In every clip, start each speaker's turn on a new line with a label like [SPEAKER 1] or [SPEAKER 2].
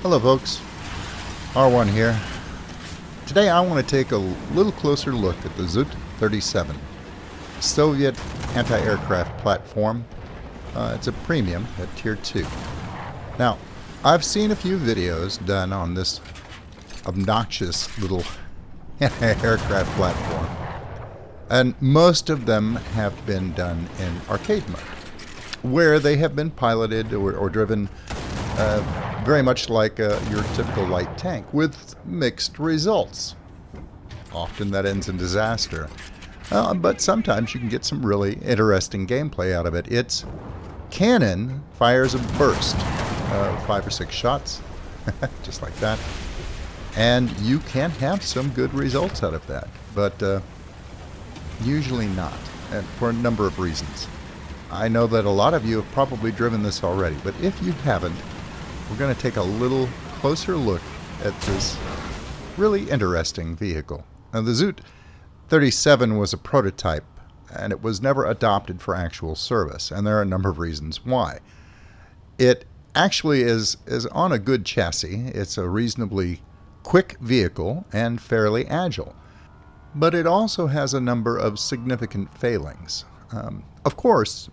[SPEAKER 1] Hello folks, R1 here. Today I want to take a little closer look at the ZUT-37, Soviet anti-aircraft platform. It's a premium at Tier 2. Now, I've seen a few videos done on this obnoxious little anti-aircraft platform, and most of them have been done in arcade mode, where they have been piloted or driven very much like your typical light tank, with mixed results. Often that ends in disaster. But sometimes you can get some really interesting gameplay out of it. Its cannon fires a burst, 5 or 6 shots, just like that. And you can have some good results out of that, but usually not, and for a number of reasons. I know that a lot of you have probably driven this already, but if you haven't, we're going to take a little closer look at this really interesting vehicle. Now, the ZUT-37 was a prototype, and it was never adopted for actual service, and there are a number of reasons why. It actually is on a good chassis. It's a reasonably quick vehicle and fairly agile, but it also has a number of significant failings. Of course,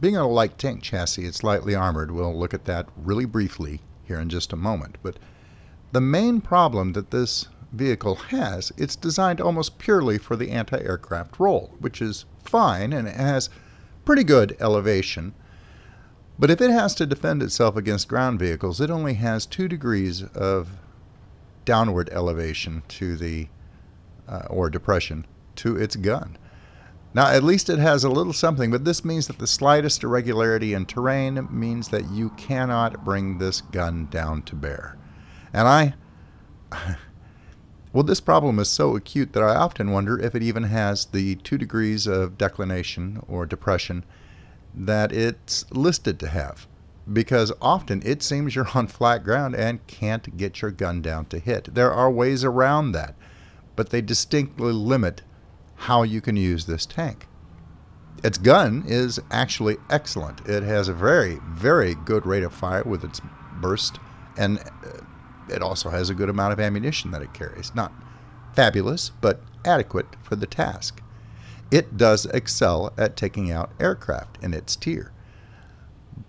[SPEAKER 1] being on a light tank chassis, it's lightly armored. We'll look at that really briefly here in just a moment. But the main problem that this vehicle has, it's designed almost purely for the anti-aircraft role, which is fine, and it has pretty good elevation. But if it has to defend itself against ground vehicles, it only has 2 degrees of downward elevation to the, or depression, to its gun. Now, at least it has a little something, but this means that the slightest irregularity in terrain means that you cannot bring this gun down to bear. And well, this problem is so acute that I often wonder if it even has the 2 degrees of declination or depression that it's listed to have. Because often it seems you're on flat ground and can't get your gun down to hit. There are ways around that, but they distinctly limit how you can use this tank. Its gun is actually excellent. It has a very, very good rate of fire with its burst, and it also has a good amount of ammunition that it carries. Not fabulous, but adequate for the task. It does excel at taking out aircraft in its tier.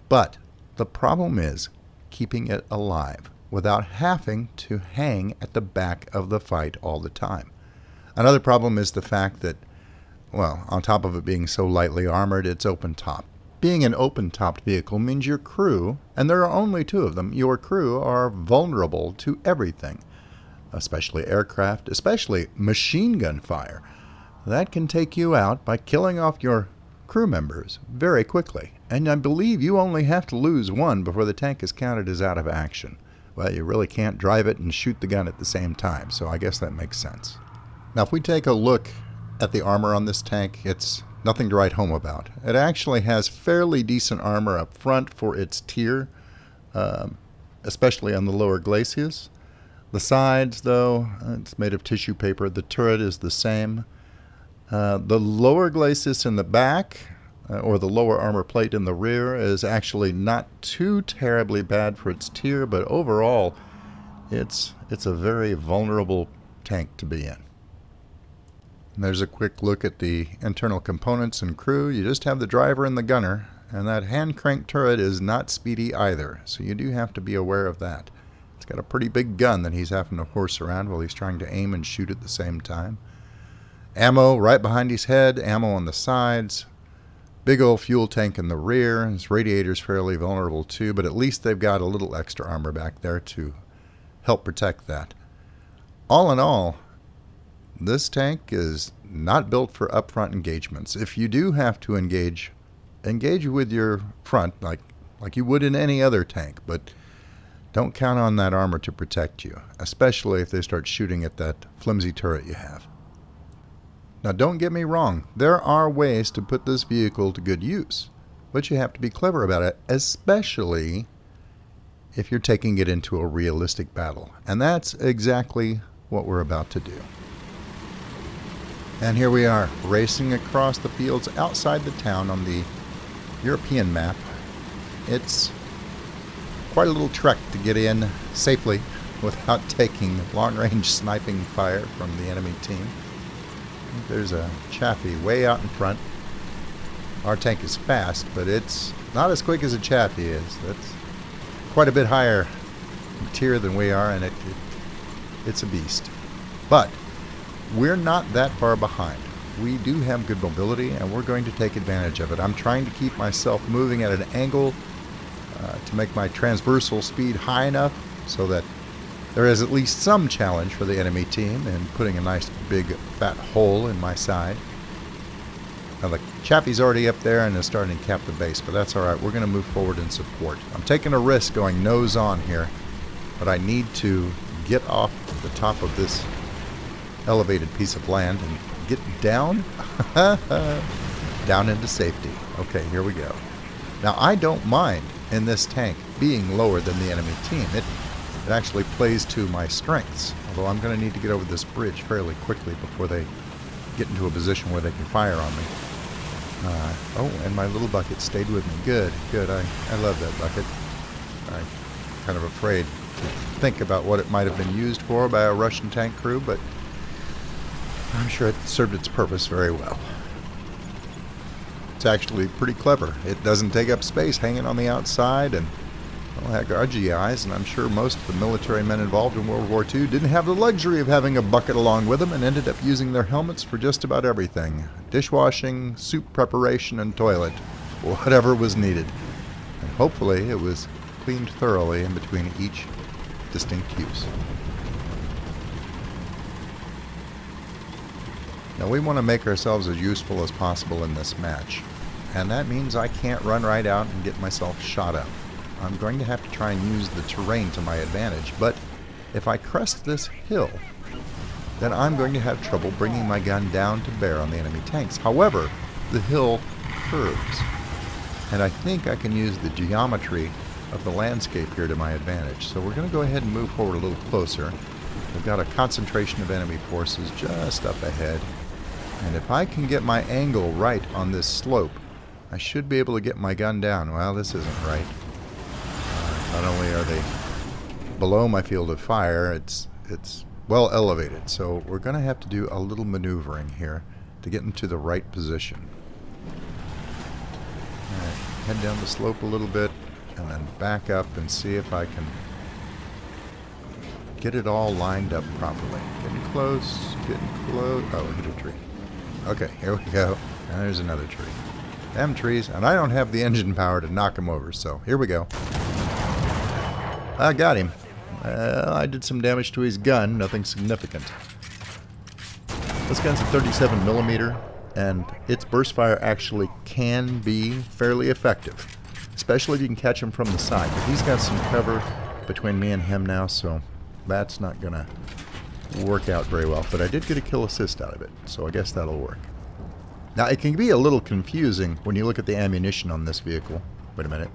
[SPEAKER 1] But the problem is keeping it alive without having to hang at the back of the fight all the time. Another problem is the fact that, well, on top of it being so lightly armored, it's open-top. Being an open-topped vehicle means your crew, and there are only 2 of them, your crew are vulnerable to everything, especially aircraft, especially machine gun fire. That can take you out by killing off your crew members very quickly, and I believe you only have to lose 1 before the tank is counted as out of action. Well, you really can't drive it and shoot the gun at the same time, so I guess that makes sense. Now, if we take a look at the armor on this tank, it's nothing to write home about. It actually has fairly decent armor up front for its tier, especially on the lower glacis. The sides, though, it's made of tissue paper. The turret is the same. The lower glacis in the back, or the lower armor plate in the rear, is actually not too terribly bad for its tier, but overall, it's a very vulnerable tank to be in. And there's a quick look at the internal components and crew. You just have the driver and the gunner, and that hand crank turret is not speedy either, so you do have to be aware of that. It's got a pretty big gun that he's having to horse around while he's trying to aim and shoot at the same time. Ammo right behind his head, ammo on the sides, big old fuel tank in the rear. His radiator's fairly vulnerable too, but at least they've got a little extra armor back there to help protect that. All in all, this tank is not built for upfront engagements. If you do have to engage with your front like you would in any other tank, but don't count on that armor to protect you, especially if they start shooting at that flimsy turret you have. Now, don't get me wrong, there are ways to put this vehicle to good use, but you have to be clever about it, especially if you're taking it into a realistic battle. And that's exactly what we're about to do. And here we are, racing across the fields outside the town on the European map. It's quite a little trek to get in safely without taking long-range sniping fire from the enemy team. There's a Chaffee way out in front. Our tank is fast, but it's not as quick as a Chaffee is. That's quite a bit higher tier than we are, and it's a beast. But we're not that far behind. We do have good mobility, and we're going to take advantage of it. I'm trying to keep myself moving at an angle to make my transversal speed high enough so that there is at least some challenge for the enemy team in putting a nice big fat hole in my side. Now the Chaffee's already up there and is starting to cap the base, but that's alright. We're going to move forward in support. I'm taking a risk going nose on here, but I need to get off the top of this elevated piece of land and get down down into safety. Okay, here we go. Now I don't mind in this tank being lower than the enemy team. It actually plays to my strengths, although I'm going to need to get over this bridge fairly quickly before they get into a position where they can fire on me. Oh, and my little bucket stayed with me. Good, good. I love that bucket. I'm kind of afraid to think about what it might have been used for by a Russian tank crew, but I'm sure it served its purpose very well. It's actually pretty clever. It doesn't take up space hanging on the outside, and well, heck, our GIs, and I'm sure most of the military men involved in World War II didn't have the luxury of having a bucket along with them and ended up using their helmets for just about everything. Dishwashing, soup preparation, and toilet. Whatever was needed. And hopefully it was cleaned thoroughly in between each distinct use. Now we want to make ourselves as useful as possible in this match. And that means I can't run right out and get myself shot up. I'm going to have to try and use the terrain to my advantage, but if I crest this hill, then I'm going to have trouble bringing my gun down to bear on the enemy tanks. However, the hill curves, and I think I can use the geometry of the landscape here to my advantage. So we're going to go ahead and move forward a little closer. We've got a concentration of enemy forces just up ahead, and if I can get my angle right on this slope, I should be able to get my gun down. Well, this isn't right. Not only are they below my field of fire, it's well elevated, so we're going to have to do a little maneuvering here to get into the right position. Alright, head down the slope a little bit and then back up and see if I can get it all lined up properly. Getting close, getting close. Oh, hit a tree. Okay, here we go. And there's another tree. Them trees, and I don't have the engine power to knock them over, so here we go. I got him. I did some damage to his gun, nothing significant. This gun's a 37mm, and its burst fire actually can be fairly effective, especially if you can catch him from the side. But he's got some cover between me and him now, so that's not going to work out very well. But I did get a kill assist out of it, so I guess that'll work. Now, it can be a little confusing when you look at the ammunition on this vehicle. Wait a minute.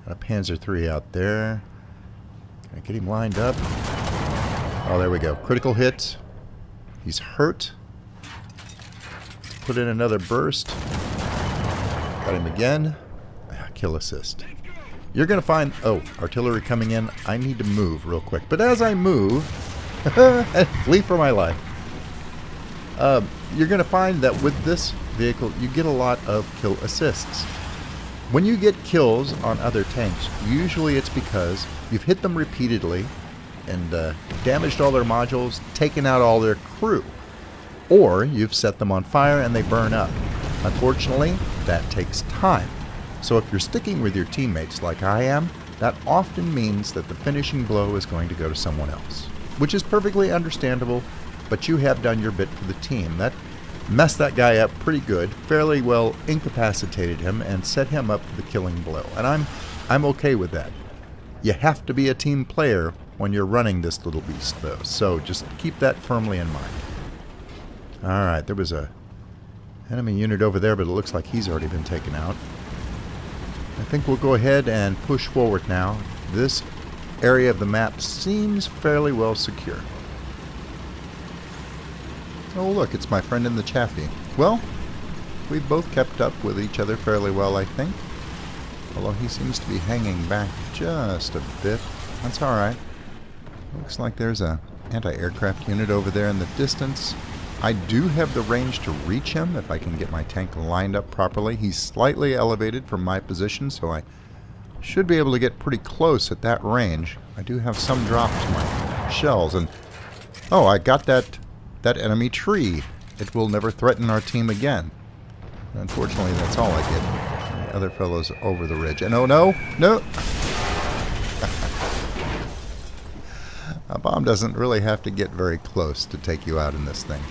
[SPEAKER 1] Got a Panzer III out there. Can I get him lined up? Oh, there we go. Critical hit. He's hurt. Put in another burst. Got him again. Kill assist. You're going to find... Oh, artillery coming in. I need to move real quick. But as I move... flee for my life. You're going to find that with this vehicle, you get a lot of kill assists. When you get kills on other tanks, usually it's because you've hit them repeatedly and damaged all their modules, taken out all their crew. Or you've set them on fire and they burn up. Unfortunately, that takes time. So if you're sticking with your teammates like I am, that often means that the finishing blow is going to go to someone else. Which is perfectly understandable, but you have done your bit for the team. That messed that guy up pretty good, fairly well incapacitated him, and set him up for the killing blow. And I'm okay with that. You have to be a team player when you're running this little beast, though, so just keep that firmly in mind. Alright, there was a enemy unit over there, but it looks like he's already been taken out. I think we'll go ahead and push forward now. This area of the map seems fairly well secure. Oh look, it's my friend in the Chaffee. Well, we've both kept up with each other fairly well, I think. Although he seems to be hanging back just a bit. That's alright. Looks like there's a anti-aircraft unit over there in the distance. I do have the range to reach him if I can get my tank lined up properly. He's slightly elevated from my position, so I should be able to get pretty close at that range. I do have some drop to my shells, and oh, I got that enemy tree. It will never threaten our team again. Unfortunately, that's all I get. The other fellow's over the ridge. And oh no! No! A bomb doesn't really have to get very close to take you out in this thing.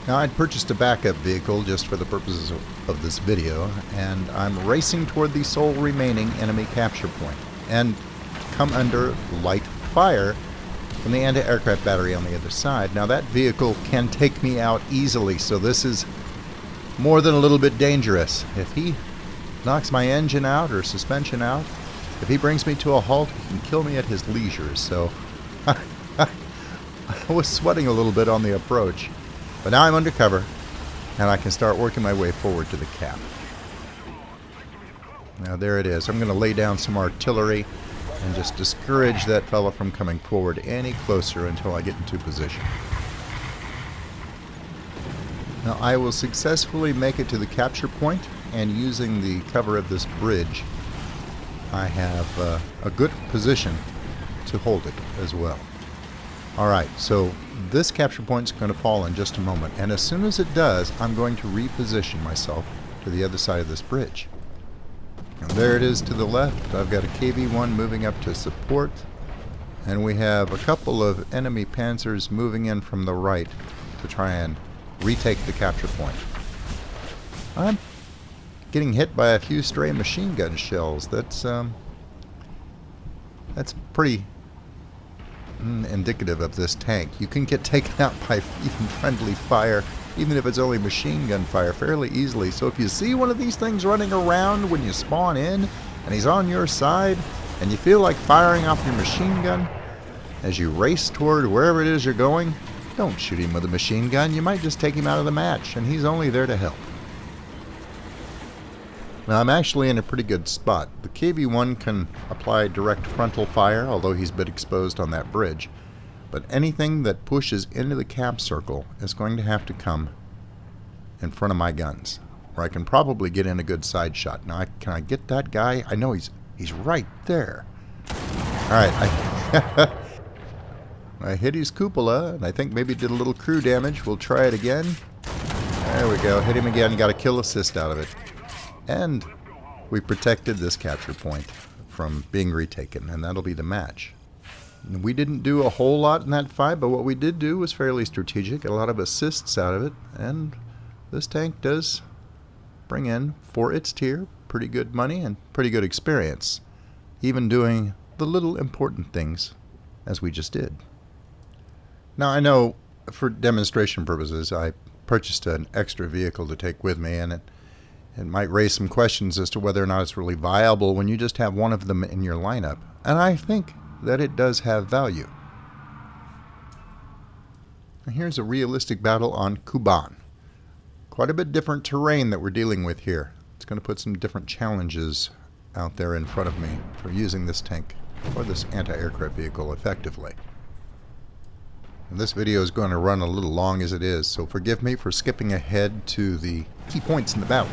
[SPEAKER 1] Now, I'd purchased a backup vehicle just for the purposes of this video, and I'm racing toward the sole remaining enemy capture point, and come under light fire from the anti-aircraft battery on the other side. Now, that vehicle can take me out easily, so this is more than a little bit dangerous. If he knocks my engine out or suspension out, if he brings me to a halt, he can kill me at his leisure, so I was sweating a little bit on the approach, but now I'm undercover and I can start working my way forward to the cap. Now there it is. I'm going to lay down some artillery and just discourage that fellow from coming forward any closer until I get into position. Now I will successfully make it to the capture point, and using the cover of this bridge I have a good position to hold it as well. Alright, so this capture point is going to fall in just a moment, and as soon as it does, I'm going to reposition myself to the other side of this bridge. And there it is to the left. I've got a KV-1 moving up to support, and we have a couple of enemy panzers moving in from the right to try and retake the capture point. I'm getting hit by a few stray machine gun shells. That's pretty indicative of this tank. You can get taken out by even friendly fire, even if it's only machine gun fire, fairly easily. So if you see one of these things running around when you spawn in and he's on your side and you feel like firing off your machine gun as you race toward wherever it is you're going, don't shoot him with a machine gun. You might just take him out of the match, and he's only there to help. Now I'm actually in a pretty good spot. The KV-1 can apply direct frontal fire, although he's a bit exposed on that bridge. But anything that pushes into the cap circle is going to have to come in front of my guns, where I can probably get in a good side shot. Now, can I get that guy? I know he's right there. Alright, I hit his cupola, and I think maybe did a little crew damage. We'll try it again. There we go. Hit him again. Got a kill assist out of it. And we protected this capture point from being retaken, and that'll be the match. We didn't do a whole lot in that fight, but what we did do was fairly strategic. A lot of assists out of it, and this tank does bring in, for its tier, pretty good money and pretty good experience, even doing the little important things as we just did. Now I know for demonstration purposes I purchased an extra vehicle to take with me, and it might raise some questions as to whether or not it's really viable when you just have one of them in your lineup. And I think that it does have value. Now here's a realistic battle on Kuban. Quite a bit different terrain that we're dealing with here. It's going to put some different challenges out there in front of me for using this tank or this anti-aircraft vehicle effectively. And this video is going to run a little long as it is, so forgive me for skipping ahead to the key points in the battle.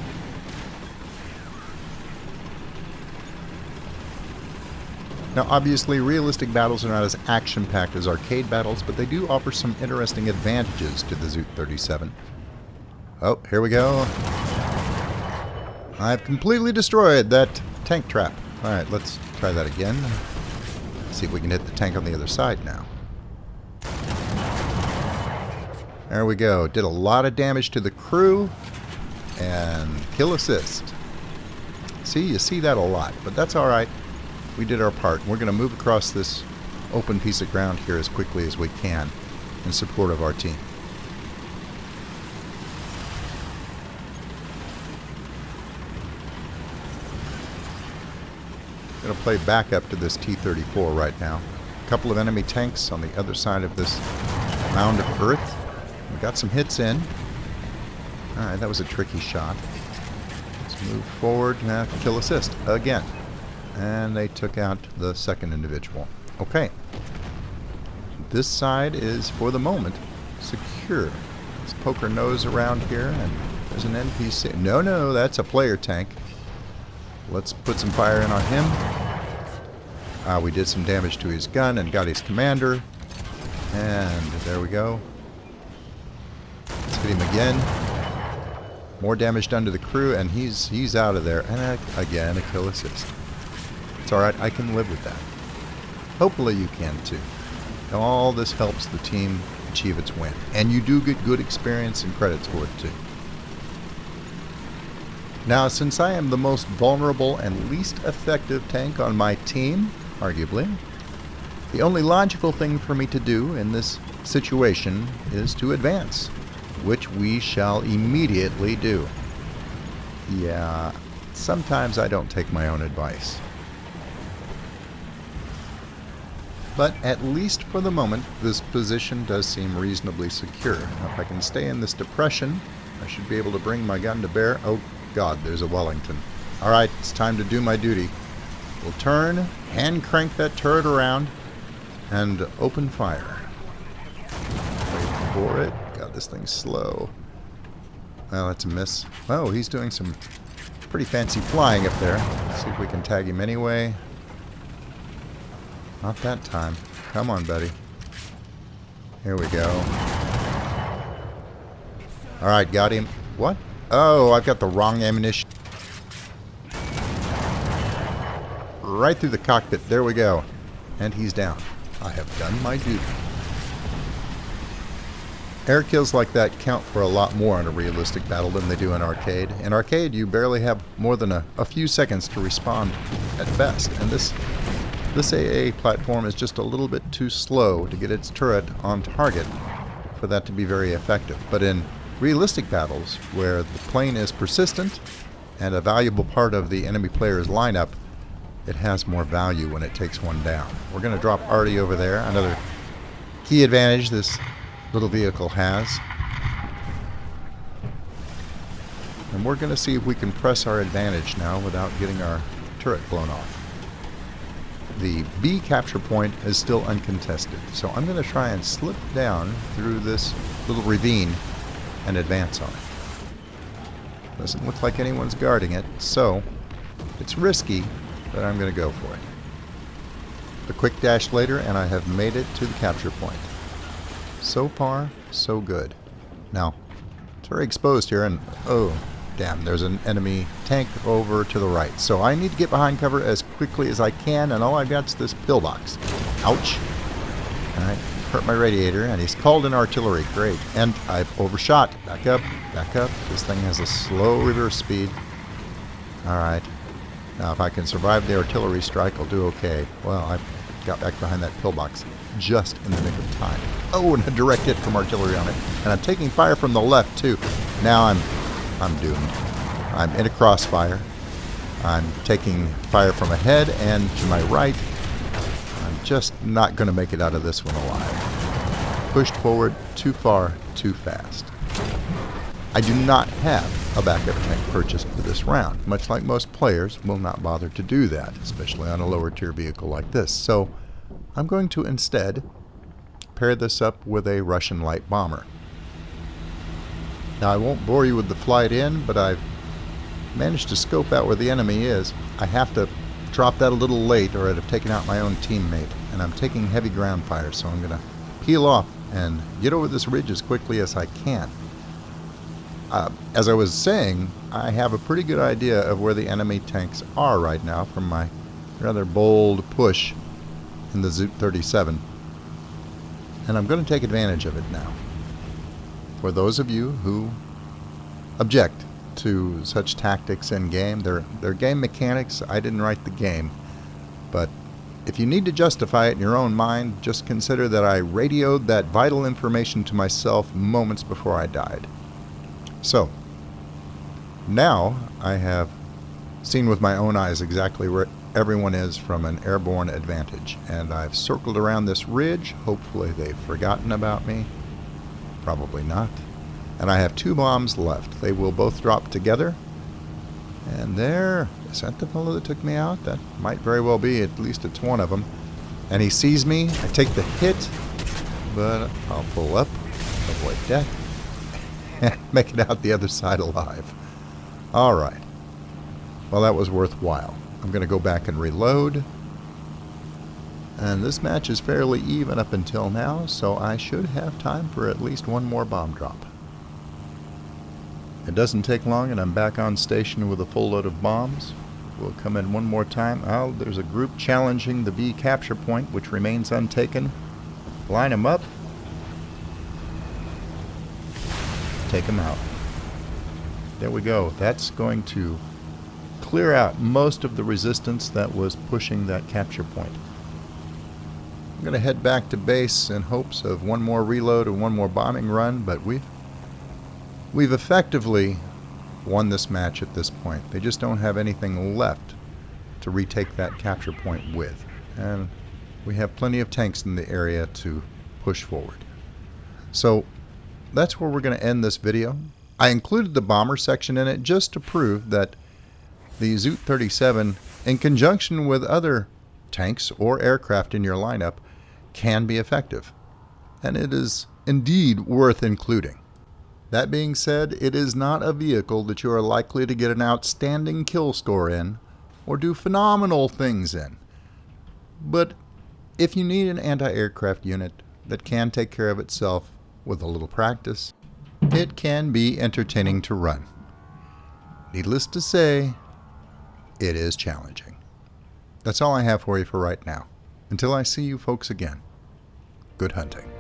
[SPEAKER 1] Now obviously realistic battles are not as action-packed as arcade battles, but they do offer some interesting advantages to the ZUT-37. Oh, here we go. I've completely destroyed that tank trap. Alright, let's try that again. See if we can hit the tank on the other side now. There we go. Did a lot of damage to the crew. And kill assist. See, you see that a lot, but that's alright. We did our part. We're going to move across this open piece of ground here as quickly as we can in support of our team. I'm going to play back up to this T-34 right now. A couple of enemy tanks on the other side of this mound of earth. We got some hits in. Alright, that was a tricky shot. Let's Move forward, kill assist again. And they took out the second individual. Okay. This side is, for the moment, secure. Let's poke our nose around here, and there's an NPC. No, that's a player tank. Let's put some fire in on him. We did some damage to his gun and got his commander. And there we go. Let's hit him again. More damage done to the crew, and he's out of there. And again, a kill assist. It's alright, I can live with that. Hopefully you can too. All this helps the team achieve its win. And you do get good experience and credits for it too. Now, since I am the most vulnerable and least effective tank on my team, arguably, the only logical thing for me to do in this situation is to advance, which we shall immediately do. Yeah, sometimes I don't take my own advice. But at least for the moment, this position does seem reasonably secure. Now, if I can stay in this depression, I should be able to bring my gun to bear. Oh God, there's a Wellington. Alright, it's time to do my duty. We'll turn, hand crank that turret around, and open fire. Wait for it. God, this thing's slow. Well, that's a miss. Oh, he's doing some pretty fancy flying up there. Let's see if we can tag him anyway. Not that time. Come on, buddy. Here we go. Alright, got him. What? Oh, I've got the wrong ammunition. Right through the cockpit. There we go. And he's down. I have done my duty. Air kills like that count for a lot more in a realistic battle than they do in arcade. In arcade, you barely have more than a few seconds to respond at best. And this AA platform is just a little bit too slow to get its turret on target for that to be very effective. But in realistic battles, where the plane is persistent and a valuable part of the enemy player's lineup, it has more value when it takes one down. We're going to drop Artie over there. Another key advantage this little vehicle has. And we're going to see if we can press our advantage now without getting our turret blown off. The B capture point is still uncontested, so I'm going to try and slip down through this little ravine and advance on it. Doesn't look like anyone's guarding it, so it's risky, but I'm going to go for it. A quick dash later, and I have made it to the capture point. So far, so good. Now, it's very exposed here, and oh, damn, there's an enemy tank over to the right. So I need to get behind cover as quickly as I can, and all I've got is this pillbox. Ouch. Alright, hurt my radiator, and he's called in artillery. Great. And I've overshot. Back up, back up. This thing has a slow reverse speed. Alright. Now, if I can survive the artillery strike, I'll do okay. Well, I got back behind that pillbox just in the nick of time. Oh, and a direct hit from artillery on it. And I'm taking fire from the left, too. Now I'm doomed. I'm in a crossfire. I'm taking fire from ahead and to my right. I'm just not going to make it out of this one alive. Pushed forward too far, too fast. I do not have a backup tank purchased for this round. Much like most players will not bother to do that, especially on a lower tier vehicle like this. So I'm going to instead pair this up with a Russian light bomber. Now, I won't bore you with the flight in, but I've managed to scope out where the enemy is. I have to drop that a little late or I'd have taken out my own teammate. And I'm taking heavy ground fire, so I'm going to peel off and get over this ridge as quickly as I can. As I was saying, I have a pretty good idea of where the enemy tanks are right now from my rather bold push in the ZUT-37. And I'm going to take advantage of it now. For those of you who object to such tactics in game, they're game mechanics. I didn't write the game. But if you need to justify it in your own mind, just consider that I radioed that vital information to myself moments before I died. So, now I have seen with my own eyes exactly where everyone is from an airborne advantage. And I've circled around this ridge. Hopefully they've forgotten about me. Probably not. And I have 2 bombs left. They will both drop together. And there, is that the fellow that took me out? That might very well be, at least it's one of them. And he sees me, I take the hit, but I'll pull up, avoid death, and make it out the other side alive. Alright. Well, that was worthwhile. I'm going to go back and reload. And this match is fairly even up until now, so I should have time for at least one more bomb drop. It doesn't take long and I'm back on station with a full load of bombs. We'll come in one more time. Oh, there's a group challenging the B capture point, which remains untaken. Line them up. Take them out. There we go. That's going to clear out most of the resistance that was pushing that capture point. I'm going to head back to base in hopes of one more reload and one more bombing run, but we've effectively won this match at this point. They just don't have anything left to retake that capture point with. And we have plenty of tanks in the area to push forward. So that's where we're going to end this video. I included the bomber section in it just to prove that the ZUT-37, in conjunction with other tanks or aircraft in your lineup, can be effective. And it is indeed worth including. That being said, it is not a vehicle that you are likely to get an outstanding kill score in or do phenomenal things in. But if you need an anti-aircraft unit that can take care of itself with a little practice, it can be entertaining to run. Needless to say, it is challenging. That's all I have for you for right now. Until I see you folks again, good hunting.